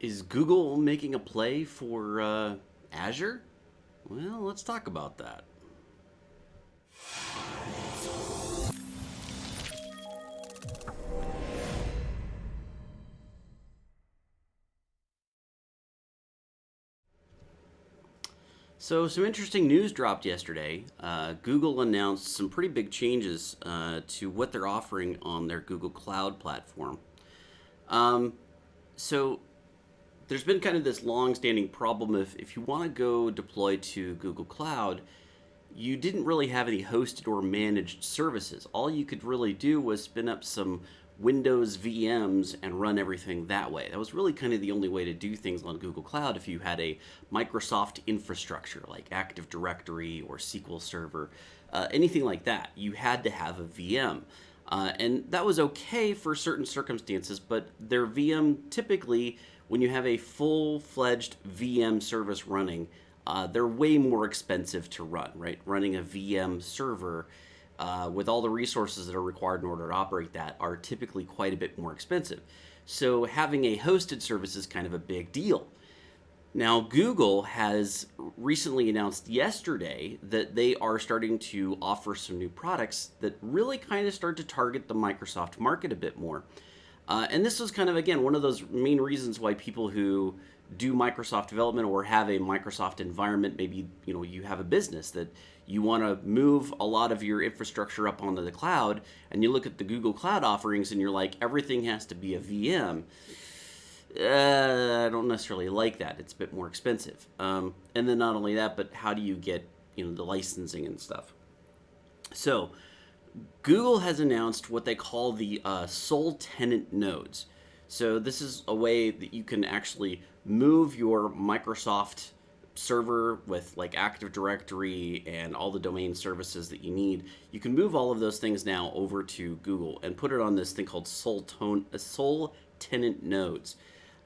Is Google making a play for Azure? Well, let's talk about that. So, some interesting news dropped yesterday. Google announced some pretty big changes to what they're offering on their Google Cloud platform. Um, so, there's been kind of this long-standing problem if you want to go deploy to Google Cloud, you didn't really have any hosted or managed services. All you could really do was spin up some Windows VMs and run everything that way. That was really kind of the only way to do things on Google Cloud if you had a Microsoft infrastructure like Active Directory or SQL Server, anything like that. You had to have a VM. And that was okay for certain circumstances, but their VM typically, when you have a full-fledged VM service running, they're way more expensive to run, right? Running a VM server with all the resources that are required in order to operate that are typically quite a bit more expensive. So having a hosted service is kind of a big deal. Now, Google has recently announced yesterday that they are starting to offer some new products that really kind of start to target the Microsoft market a bit more. And this was kind of, again, one of those main reasons why people who do Microsoft development or have a Microsoft environment, maybe you have a business that you want to move a lot of your infrastructure up onto the cloud, and you look at the Google Cloud offerings and you're like, everything has to be a VM. I don't necessarily like that. It's a bit more expensive. And then not only that, but how do you get the licensing and stuff? So Google has announced what they call the sole tenant nodes. So this is a way that you can actually move your Microsoft server with like Active Directory and all the domain services that you need. You can move all of those things now over to Google and put it on this thing called sole tenant nodes.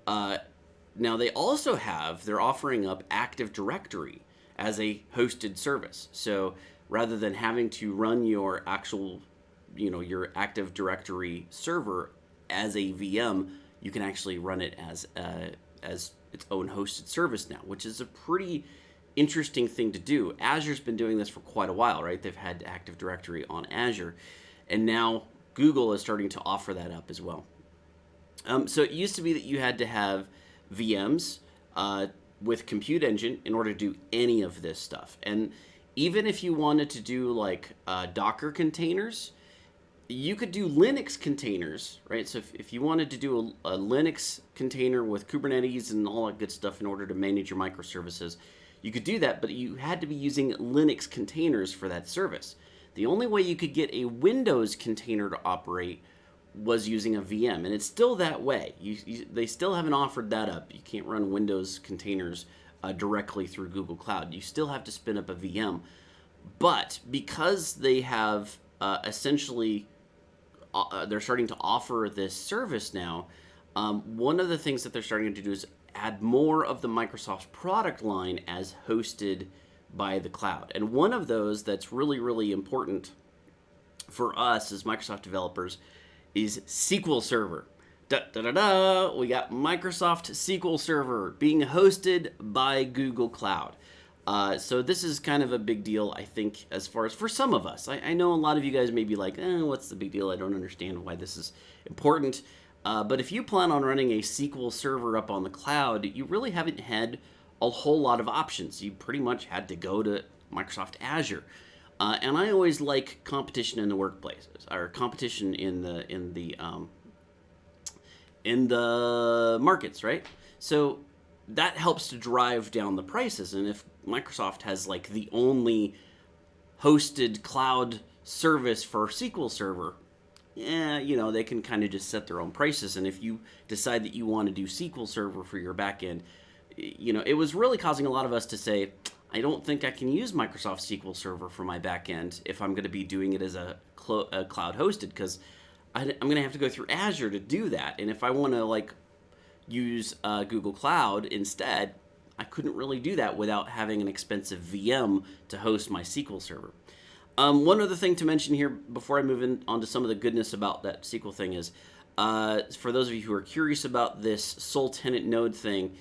Now they're offering up Active Directory as a hosted service. So rather than having to run your actual, your Active Directory server as a VM, you can actually run it as its own hosted service now, which is a pretty interesting thing to do. Azure's been doing this for quite a while, right? They've had Active Directory on Azure, and now Google is starting to offer that up as well. So it used to be that you had to have VMs with Compute Engine in order to do any of this stuff. And even if you wanted to do like Docker containers, you could do Linux containers, right? So if you wanted to do a Linux container with Kubernetes and all that good stuff in order to manage your microservices, you could do that, but you had to be using Linux containers for that service. The only way you could get a Windows container to operate was using a VM, and it's still that way. They still haven't offered that up. You can't run Windows containers directly through Google Cloud. You still have to spin up a VM. But because they have essentially they're starting to offer this service now, one of the things that they're starting to do is add more of the Microsoft product line as hosted by the cloud. And one of those that's really, really important for us as Microsoft developers is SQL Server. We got Microsoft SQL Server being hosted by Google Cloud. So this is kind of a big deal, I think, as far as for some of us. I know a lot of you guys may be like, what's the big deal? I don't understand why this is important. But if you plan on running a SQL Server up on the cloud, you really haven't had a whole lot of options. You pretty much had to go to Microsoft Azure. And I always like competition in the workplaces, or competition in the markets, right? So that helps to drive down the prices. And if Microsoft has like the only hosted cloud service for SQL Server, they can kind of just set their own prices. And if you decide that you want to do SQL Server for your backend, it was really causing a lot of us to say, I don't think I can use Microsoft SQL Server for my backend if I'm going to be doing it as a cloud hosted, because I'm going to have to go through Azure to do that. And if I want to use Google Cloud instead, I couldn't really do that without having an expensive VM to host my SQL Server. One other thing to mention here before I move on to some of the goodness about that SQL thing is for those of you who are curious about this sole tenant node thing,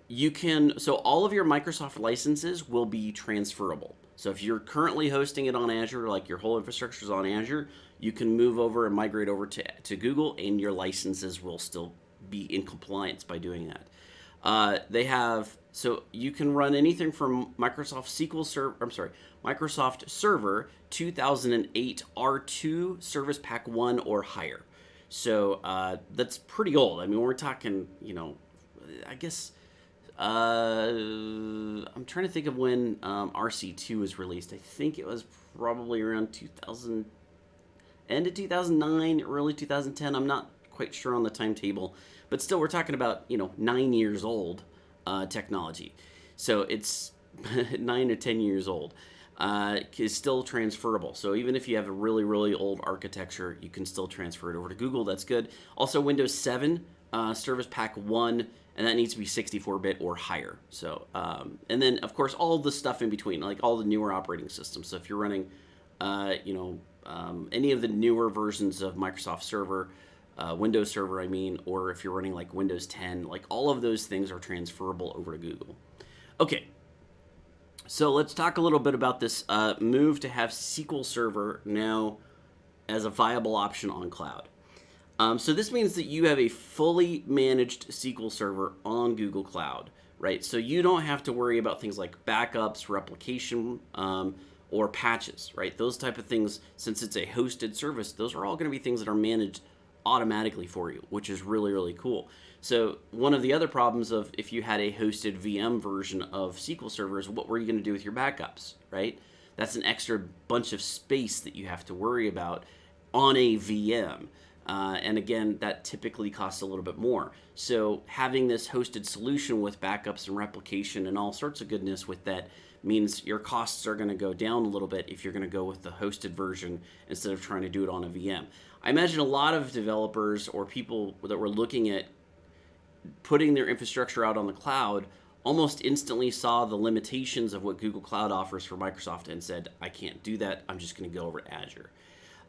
you can, so all of your Microsoft licenses will be transferable. So if you're currently hosting it on Azure, like your whole infrastructure is on Azure, you can move over and migrate over to Google, and your licenses will still be in compliance by doing that. They have, so you can run anything from Microsoft SQL Server, Microsoft Server 2008 R2 Service Pack 1 or higher. So that's pretty old. I mean, we're talking, I guess, I'm trying to think of when RC2 was released. I think it was probably around 2000, end of 2009, early 2010. I'm not quite sure on the timetable, but still, we're talking about 9 years old technology. So it's 9 or 10 years old. Is still transferable. So even if you have a really, really old architecture, you can still transfer it over to Google. That's good. Also, Windows 7 Service Pack 1, and that needs to be 64-bit or higher. So, and then, of course, all the stuff in between, like all the newer operating systems. So if you're running, any of the newer versions of Microsoft Server, Windows Server, or if you're running like Windows 10, like all of those things are transferable over to Google. Okay. So let's talk a little bit about this move to have SQL Server now as a viable option on cloud. So this means that you have a fully managed SQL Server on Google Cloud, right? So you don't have to worry about things like backups, replication, or patches, right? Those type of things, since it's a hosted service, those are all going to be things that are managed automatically for you, which is really, really cool. So one of the other problems of if you had a hosted VM version of SQL Server is what were you going to do with your backups, right? That's an extra bunch of space that you have to worry about on a VM. And again, that typically costs a little bit more. So having this hosted solution with backups and replication and all sorts of goodness with that means your costs are going to go down a little bit if you're going to go with the hosted version instead of trying to do it on a VM. I imagine a lot of developers or people that were looking at putting their infrastructure out on the cloud almost instantly saw the limitations of what Google Cloud offers for Microsoft and said, I can't do that. I'm just going to go over to Azure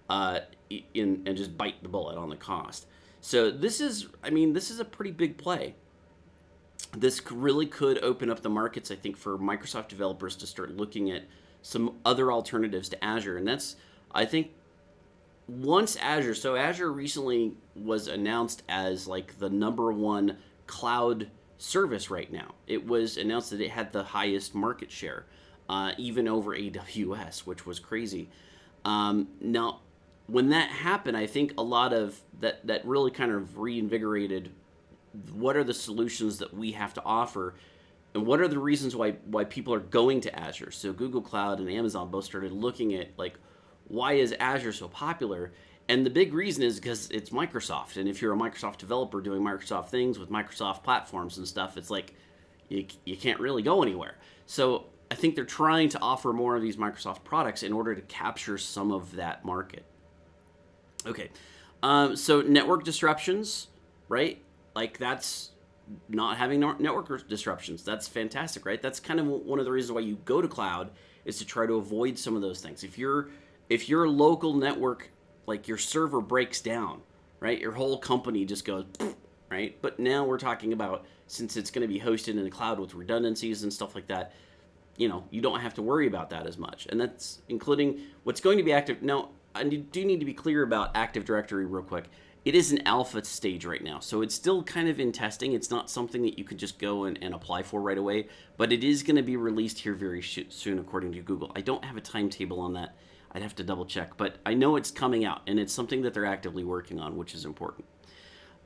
and just bite the bullet on the cost. So this is a pretty big play. This really could open up the markets, I think, for Microsoft developers to start looking at some other alternatives to Azure. And that's, I think, once Azure, so Azure recently was announced as like the #1 cloud service right now. It was announced that it had the highest market share, even over AWS, which was crazy. Now, when that happened, I think a lot of that really kind of reinvigorated what are the solutions that we have to offer and what are the reasons why people are going to Azure. So Google Cloud and Amazon both started looking at like, why is Azure so popular? And the big reason is because it's Microsoft. And if you're a Microsoft developer doing Microsoft things with Microsoft platforms and stuff, it's like you can't really go anywhere. So I think they're trying to offer more of these Microsoft products in order to capture some of that market. Okay, so network disruptions, right? Like that's not having network disruptions. That's fantastic, right? That's kind of one of the reasons why you go to cloud is to try to avoid some of those things. If your local network, like your server breaks down, right? Your whole company just goes, right? But now we're talking about, since it's going to be hosted in the cloud with redundancies and stuff like that, you don't have to worry about that as much. And that's including what's going to be active. Now, I do need to be clear about Active Directory real quick. It is an alpha stage right now, so it's still kind of in testing. It's not something that you could just go and apply for right away, but it is going to be released here very soon, according to Google. I don't have a timetable on that. I'd have to double check, but I know it's coming out, and it's something that they're actively working on, which is important.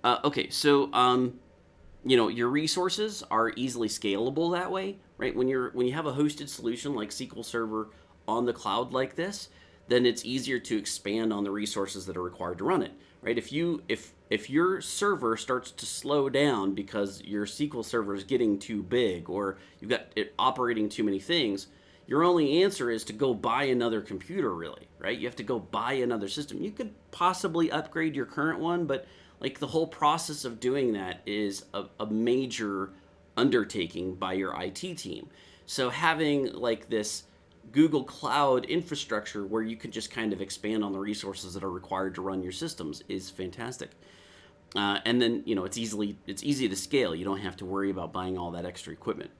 Okay, so your resources are easily scalable that way, right? When you have a hosted solution like SQL Server on the cloud like this, then it's easier to expand on the resources that are required to run it, right? If your server starts to slow down because your SQL server is getting too big or you've got it operating too many things, your only answer is to go buy another computer, really, right? You have to go buy another system. You could possibly upgrade your current one, but like the whole process of doing that is a major undertaking by your IT team. So having like this Google Cloud infrastructure where you can just kind of expand on the resources that are required to run your systems is fantastic. And then it's easy to scale. You don't have to worry about buying all that extra equipment.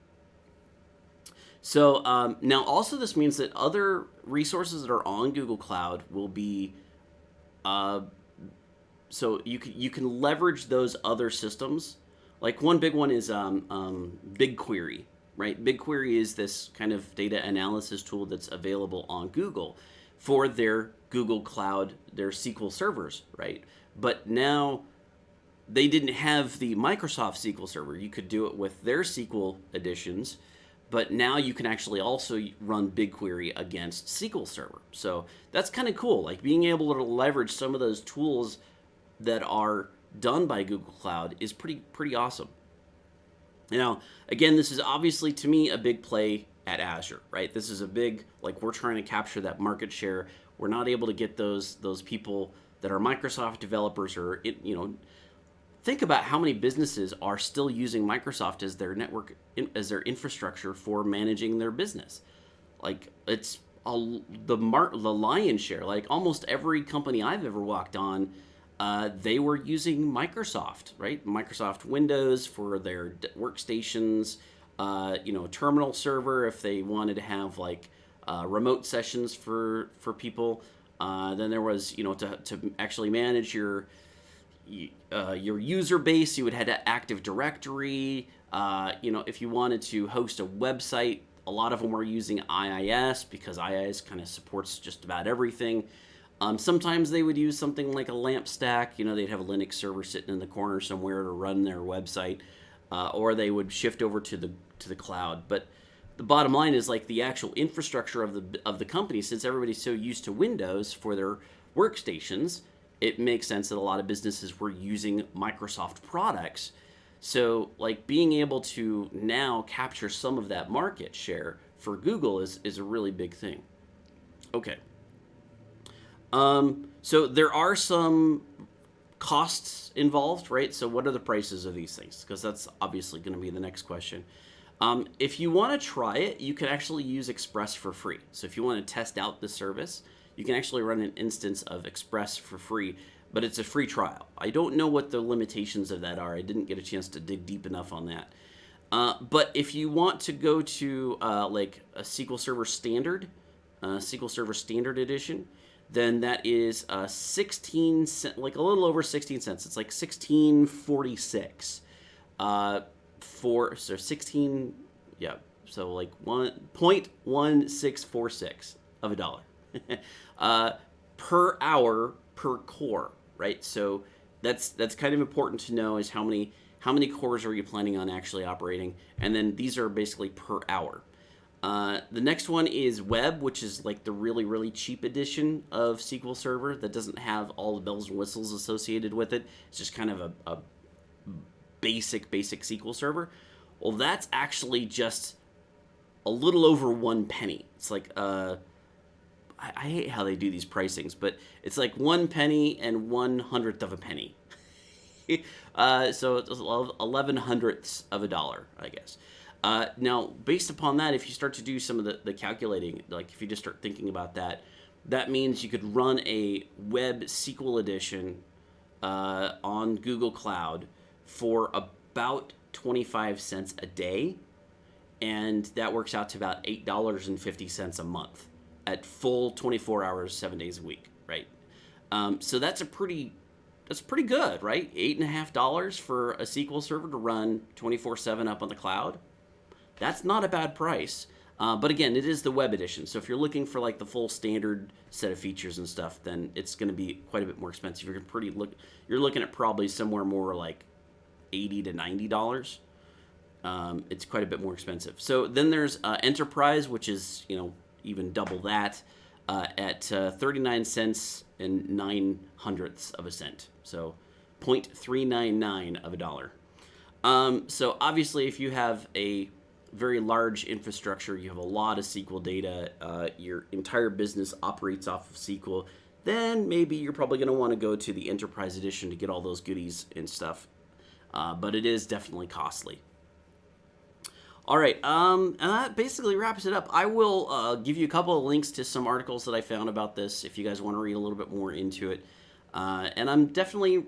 So now also this means that other resources that are on Google Cloud will be so you can leverage those other systems. Like one big one is BigQuery, right? BigQuery is this kind of data analysis tool that's available on Google for their Google Cloud, their SQL servers, right? But now they didn't have the Microsoft SQL Server. You could do it with their SQL editions, but now you can actually also run BigQuery against SQL Server. So that's kind of cool, like being able to leverage some of those tools that are done by Google Cloud is pretty awesome. Now, again, this is obviously to me a big play at Azure, right? This is a big, like, we're trying to capture that market share. We're not able to get those people that are Microsoft developers or think about how many businesses are still using Microsoft as their network, as their infrastructure for managing their business. Like, it's the lion's share. Like almost every company I've ever walked on, they were using Microsoft, right? Microsoft Windows for their workstations, terminal server if they wanted to have like remote sessions for people. Then there was, to actually manage your user base, you would head to Active Directory. If you wanted to host a website, a lot of them were using IIS because IIS kind of supports just about everything. Sometimes they would use something like a LAMP stack. They'd have a Linux server sitting in the corner somewhere to run their website, or they would shift over to the cloud. But the bottom line is like the actual infrastructure of the company, since everybody's so used to Windows for their workstations, it makes sense that a lot of businesses were using Microsoft products. So like being able to now capture some of that market share for Google is a really big thing. Okay. So there are some costs involved, right? So what are the prices of these things? Because that's obviously going to be the next question. If you want to try it, you can actually use Express for free. So if you want to test out the service, you can actually run an instance of Express for free, but it's a free trial. I don't know what the limitations of that are. I didn't get a chance to dig deep enough on that. But if you want to go to like a SQL Server Standard, SQL Server Standard Edition, then that is 16 cents, like a little over 16 cents. It's like 16.46 so 16, yeah, so like 1.1646 of a dollar per hour per core, right? So that's kind of important to know is how many cores are you planning on actually operating, and then these are basically per hour. The next one is Web, which is like the really, really cheap edition of SQL Server that doesn't have all the bells and whistles associated with it. It's just kind of a basic SQL Server. Well, that's actually just a little over 1 penny. It's like, I hate how they do these pricings, but it's like 1 penny and 1/100th of a penny. So it's 11 hundredths of a dollar, I guess. Now, based upon that, if you start to do some of the calculating, like if you just start thinking about that, that means you could run a web SQL edition on Google Cloud for about 25 cents a day, and that works out to about $8.50 a month at full 24 hours, 7 days a week, right? So that's pretty good, right? $8.50 for a SQL server to run 24/7 up on the cloud. That's not a bad price. But again, it is the web edition. So if you're looking for like the full standard set of features and stuff, then it's going to be quite a bit more expensive. You're looking at probably somewhere more like $80 to $90. It's quite a bit more expensive. So then there's Enterprise, which is even double that at 39 cents and 9/100ths of a cent. So 0.399 of a dollar. So obviously, if you have a very large infrastructure, you have a lot of SQL data, your entire business operates off of SQL, then maybe you're probably going to want to go to the Enterprise Edition to get all those goodies and stuff. But it is definitely costly. All right. And that basically wraps it up. I will give you a couple of links to some articles that I found about this if you guys want to read a little bit more into it. And I'm definitely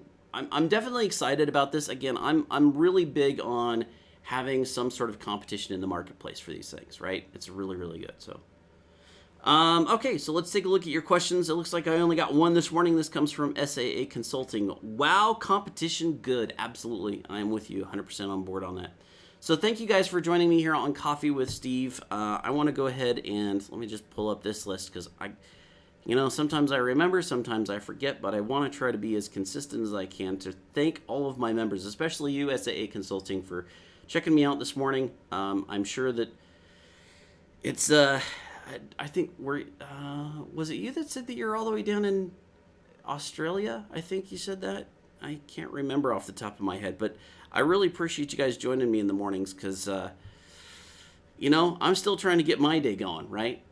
excited about this. Again, I'm really big on having some sort of competition in the marketplace for these things, right? It's really, really good. So, okay, so let's take a look at your questions. It looks like I only got one this morning. This comes from SAA Consulting. Wow, competition good. Absolutely. I'm with you 100% on board on that. So thank you guys for joining me here on Coffee with Steve. I want to go ahead and let me just pull up this list because sometimes I remember, sometimes I forget, but I want to try to be as consistent as I can to thank all of my members, especially you, SAA Consulting, for checking me out this morning. I'm sure that it's, I think was it you that said that you're all the way down in Australia? I think you said that. I can't remember off the top of my head, but I really appreciate you guys joining me in the mornings because, I'm still trying to get my day going, right?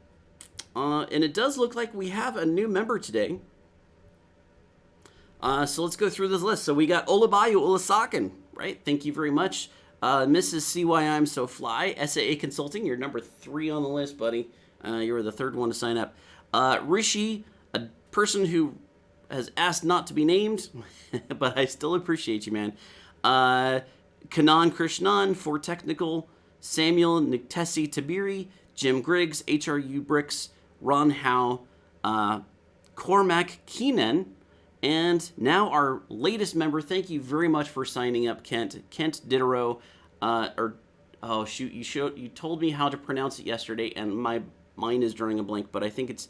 And it does look like we have a new member today. So let's go through this list. So we got Olabayu Olasakin, right? Thank you very much. Mrs. CY I'm So Fly, SAA Consulting, you're number 3 on the list, buddy. You were the 3rd one to sign up. Rishi, a person who has asked not to be named, but I still appreciate you, man. Kanan Krishnan for technical, Samuel Niktesi Tabiri, Jim Griggs, HRU Bricks, Ron Howe, Cormac Keenan, and now our latest member. Thank you very much for signing up, Kent. Kent Diderot, you told me how to pronounce it yesterday, and my mind is drawing a blank, but I think it's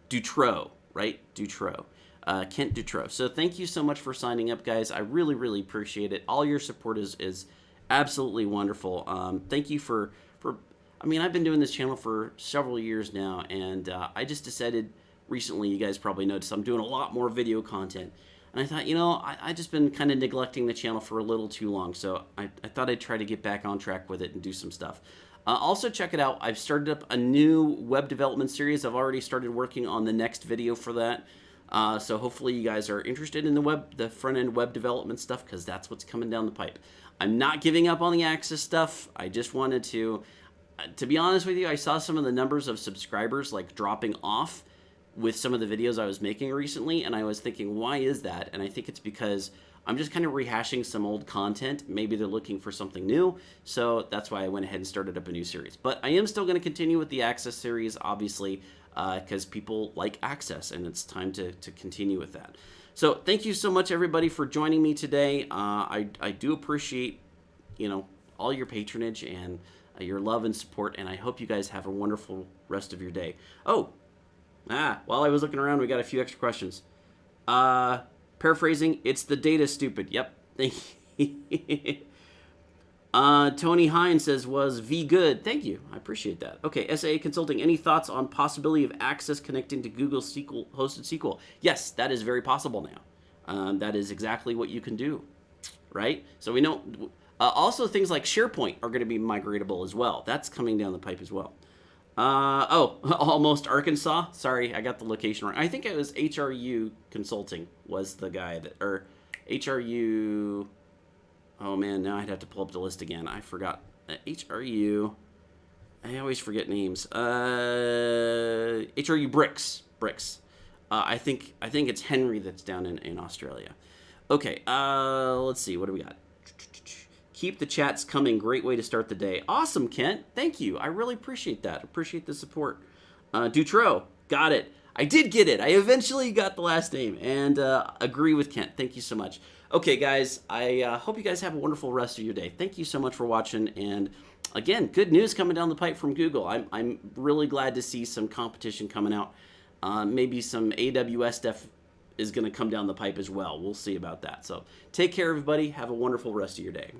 Dutro, right? Dutro. Kent Dutro. So thank you so much for signing up, guys. I really, really appreciate it. All your support is absolutely wonderful. Thank you for I've been doing this channel for several years now, and I just decided recently, you guys probably noticed, I'm doing a lot more video content. And I thought, I just been kind of neglecting the channel for a little too long, so I thought I'd try to get back on track with it and do some stuff. Also, check it out. I've started up a new web development series. I've already started working on the next video for that. So hopefully you guys are interested in the front-end web development stuff, because that's what's coming down the pipe. I'm not giving up on the Access stuff. I just wanted to be honest with you, I saw some of the numbers of subscribers like dropping off with some of the videos I was making recently, and I was thinking, why is that? And I think it's because I'm just kind of rehashing some old content. Maybe they're looking for something new, so that's why I went ahead and started up a new series. But I am still going to continue with the Access series, obviously, because people like Access, and it's time to continue with that. So thank you so much, everybody, for joining me today. I do appreciate, all your patronage and your love and support, and I hope you guys have a wonderful rest of your day. While I was looking around, we got a few extra questions. Paraphrasing, it's the data, stupid. Yep. Thank you. Tony Hine says, was V good? Thank you. I appreciate that. Okay, SAA Consulting, any thoughts on possibility of Access connecting to Google SQL, hosted SQL? Yes, that is very possible now. That is exactly what you can do, right? So we know... also, things like SharePoint are going to be migratable as well. That's coming down the pipe as well. Almost Arkansas. Sorry, I got the location wrong. I think it was HRU Consulting was the guy that, or HRU. Oh man, now I'd have to pull up the list again. I forgot. HRU. I always forget names. HRU Bricks. I think it's Henry that's down in Australia. Okay. Let's see. What do we got? Keep the chats coming. Great way to start the day. Awesome, Kent. Thank you. I really appreciate that. Appreciate the support. Dutro. Got it. I did get it. I eventually got the last name. And agree with Kent. Thank you so much. Okay, guys. I hope you guys have a wonderful rest of your day. Thank you so much for watching. And again, good news coming down the pipe from Google. I'm really glad to see some competition coming out. Maybe some AWS stuff is going to come down the pipe as well. We'll see about that. So take care, everybody. Have a wonderful rest of your day.